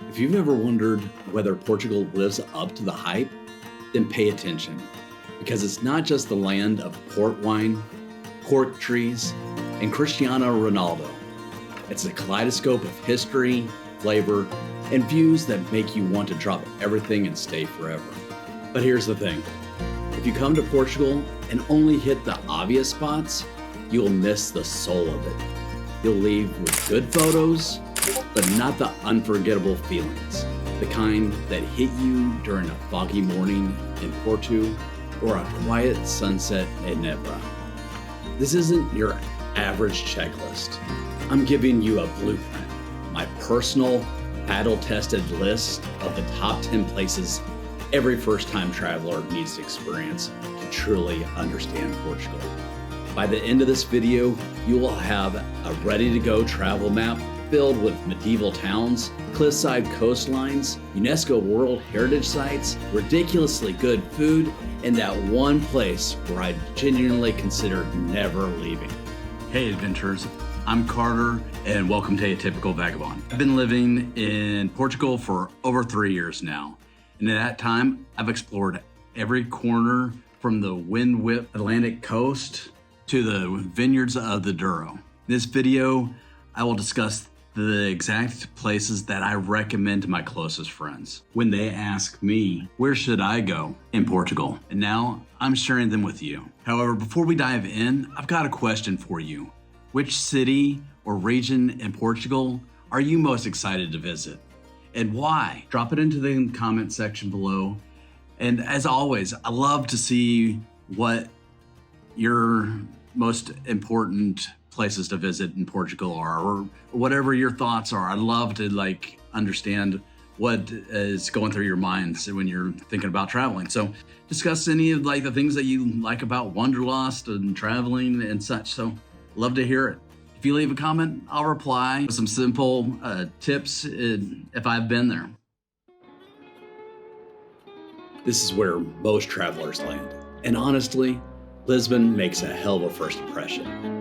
If you've ever wondered whether Portugal lives up to the hype, then pay attention, because it's not just the land of port wine, cork trees, and Cristiano Ronaldo. It's a kaleidoscope of history, flavor, and views that make you want to drop everything and stay forever. But here's the thing. If you come to Portugal and only hit the obvious spots, you'll miss the soul of it. You'll leave with good photos, but not the unforgettable feelings. The kind that hit you during a foggy morning in Porto or a quiet sunset in Évora. This isn't your average checklist. I'm giving you a blueprint, my personal battle-tested list of the top 10 places every first-time traveler needs to experience to truly understand Portugal. By the end of this video, you will have a ready-to-go travel map filled with medieval towns, cliffside coastlines, UNESCO World Heritage Sites, ridiculously good food, and that one place where I genuinely considered never leaving. Hey adventurers, I'm Carter and welcome to Atypical Vagabond. I've been living in Portugal for over 3 years now. And at that time, I've explored every corner from the wind-whipped Atlantic coast to the vineyards of the Douro. In this video, I will discuss the exact places that I recommend to my closest friends when they ask me, where should I go in Portugal? And now I'm sharing them with you. However, before we dive in, I've got a question for you. Which city or region in Portugal are you most excited to visit? And why? Drop it into the comment section below. And as always, I love to see what your most important places to visit in Portugal are, or whatever your thoughts are. I love to understand what is going through your minds when you're thinking about traveling. So discuss any of the things that you like about wanderlust and traveling and such. So love to hear it. If you leave a comment, I'll reply with some simple tips if I've been there. This is where most travelers land. And honestly, Lisbon makes a hell of a first impression.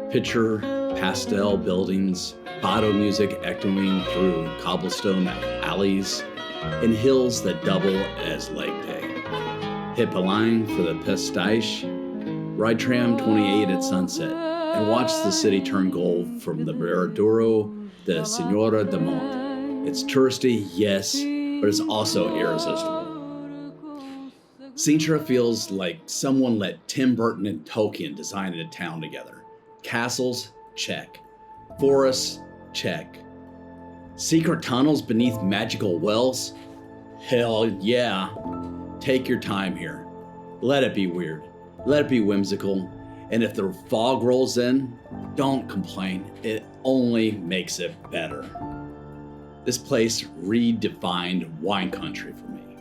Picture pastel buildings, fado music echoing through cobblestone alleys, and hills that double as leg day. Hit a line for the Pistache, ride tram 28 at sunset, and watch the city turn gold from the Douro to Senhora da Monte. It's touristy, yes, but it's also irresistible. Sintra feels like someone let Tim Burton and Tolkien design a town together. Castles, check. Forests, check. Secret tunnels beneath magical wells? Hell yeah. Take your time here. Let it be weird. Let it be whimsical. And if the fog rolls in, don't complain. It only makes it better. This place redefined wine country for me.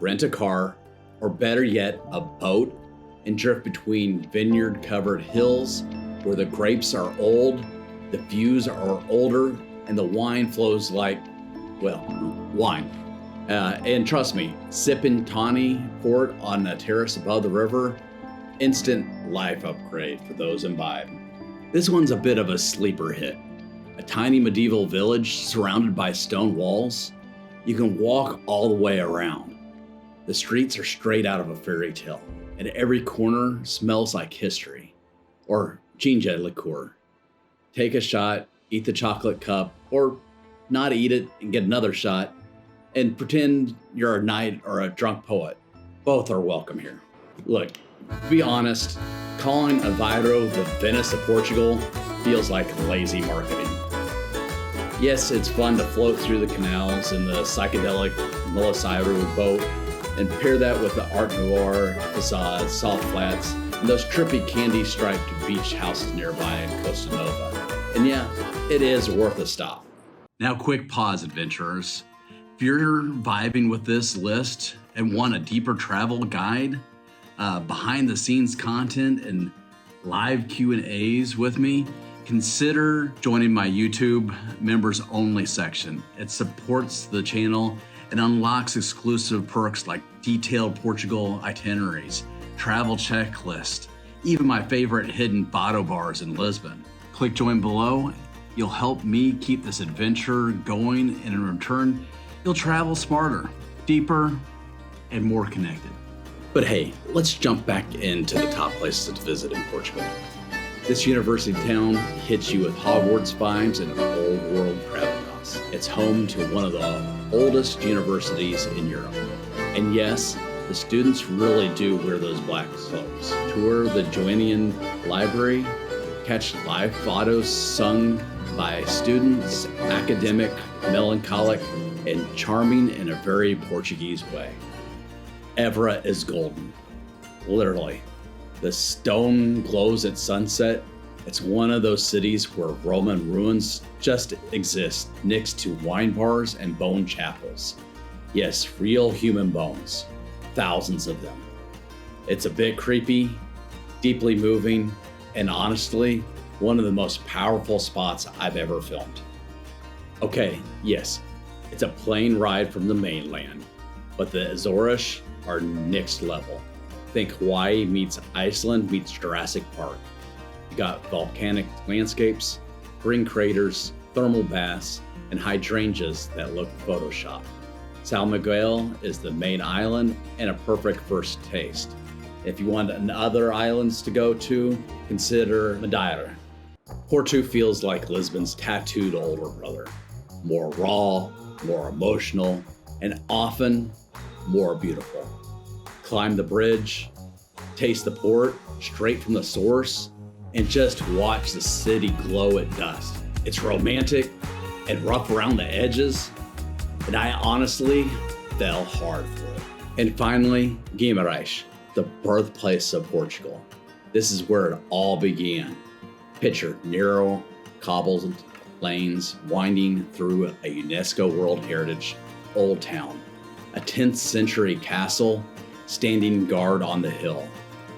Rent a car, or better yet, a boat, and drift between vineyard-covered hills where the grapes are old, the views are older, and the wine flows like, well, wine. And trust me, sipping tawny port on a terrace above the river, instant life upgrade for those imbibe. This one's a bit of a sleeper hit. A tiny medieval village surrounded by stone walls. You can walk all the way around. The streets are straight out of a fairy tale, and every corner smells like history, or ginger liqueur. Take a shot, eat the chocolate cup, or not eat it and get another shot, and pretend you're a knight or a drunk poet. Both are welcome here. Look, to be honest, calling Aveiro the Venice of Portugal feels like lazy marketing. Yes, it's fun to float through the canals in the psychedelic Molisairu boat and pair that with the Art Nouveau facades, soft flats, and those trippy candy-striped beach houses nearby in Costa Nova. And yeah, it is worth a stop. Now, quick pause, adventurers. If you're vibing with this list and want a deeper travel guide, behind-the-scenes content, and live Q&As with me, consider joining my YouTube members-only section. It supports the channel and unlocks exclusive perks like detailed Portugal itineraries, travel checklist, even my favorite hidden fado bars in Lisbon. Click join below You'll help me keep this adventure going, and in return, you'll travel smarter, deeper, and more connected. But hey, let's jump back into the top places to visit in Portugal. This university town hits you with Hogwarts vibes and old world gravitas. It's home to one of the oldest universities in Europe. And yes, the students really do wear those black cloaks. Tour the Joannian Library, catch live photos sung by students, academic, melancholic, and charming in a very Portuguese way. Évora is golden, literally. The stone glows at sunset. It's one of those cities where Roman ruins just exist next to wine bars and bone chapels. Yes, real human bones, thousands of them. It's a bit creepy, deeply moving, and honestly, one of the most powerful spots I've ever filmed. Okay, yes, it's a plane ride from the mainland, but the Açores are next level. Think Hawaii meets Iceland meets Jurassic Park. You got volcanic landscapes, green craters, thermal baths, and hydrangeas that look photoshopped. São Miguel is the main island and a perfect first taste. If you want other islands to go to, consider Madeira. Porto feels like Lisbon's tattooed older brother. More raw, more emotional, and often more beautiful. Climb the bridge, taste the port straight from the source, and just watch the city glow at dusk. It's romantic and rough around the edges, and I honestly fell hard for it. And finally, Guimarães, the birthplace of Portugal. This is where it all began. Picture narrow cobbled lanes winding through a UNESCO World Heritage Old Town, a 10th century castle standing guard on the hill,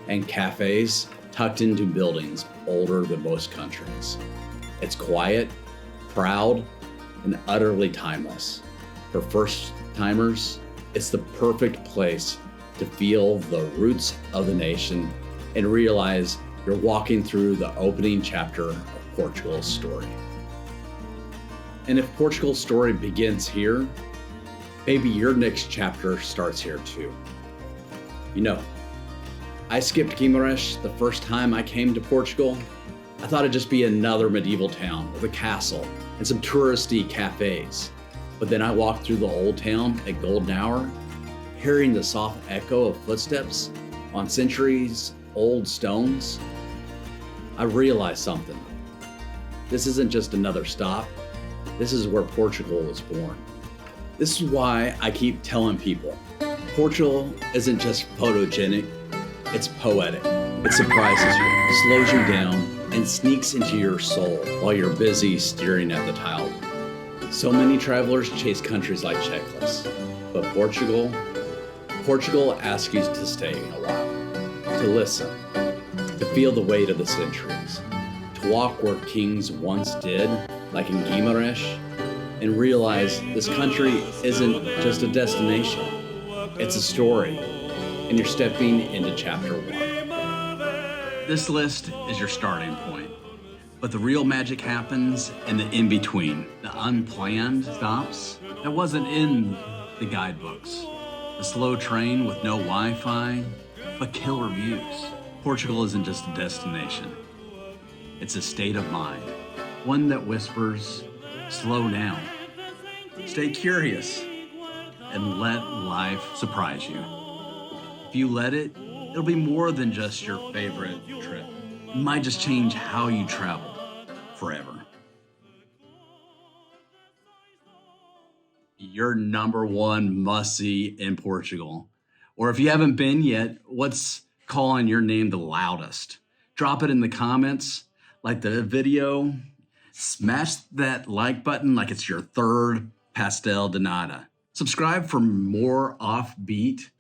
and cafes tucked into buildings older than most countries. It's quiet, proud, and utterly timeless. For first-timers, it's the perfect place to feel the roots of the nation and realize you're walking through the opening chapter of Portugal's story. And if Portugal's story begins here, maybe your next chapter starts here too. You know, I skipped Guimarães the first time I came to Portugal. I thought it'd just be another medieval town with a castle and some touristy cafes. But then I walked through the old town at golden hour, hearing the soft echo of footsteps on centuries-old stones. I realized something. This isn't just another stop. This is where Portugal was born. This is why I keep telling people, Portugal isn't just photogenic, it's poetic. It surprises you, slows you down, and sneaks into your soul while you're busy staring at the tile. So many travelers chase countries like checklists, but Portugal asks you to stay a while, to listen, to feel the weight of the centuries, to walk where kings once did, like in Guimarães, and realize this country isn't just a destination, it's a story, and you're stepping into chapter 1. This list is your starting point, but the real magic happens in the in-between, the unplanned stops that wasn't in the guidebooks, the slow train with no Wi-Fi, but killer views. Portugal isn't just a destination, it's a state of mind, one that whispers, slow down, stay curious, and let life surprise you. If you let it, it'll be more than just your favorite trip. It might just change how you travel forever. Your number one must-see in Portugal. Or if you haven't been yet, what's calling your name the loudest? Drop it in the comments, like the video, smash that like button like it's your third pastel de nata. Subscribe for more offbeat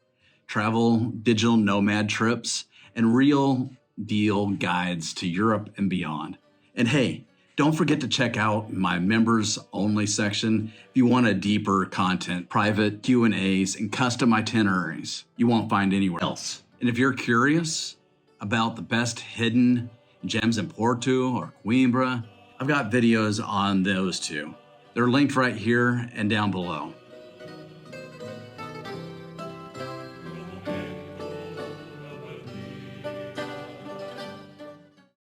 travel, digital nomad trips, and real deal guides to Europe and beyond. And hey, don't forget to check out my members only section if you want a deeper content, private Q&As, and custom itineraries you won't find anywhere else. And if you're curious about the best hidden gems in Porto or Coimbra, I've got videos on those two. They're linked right here and down below.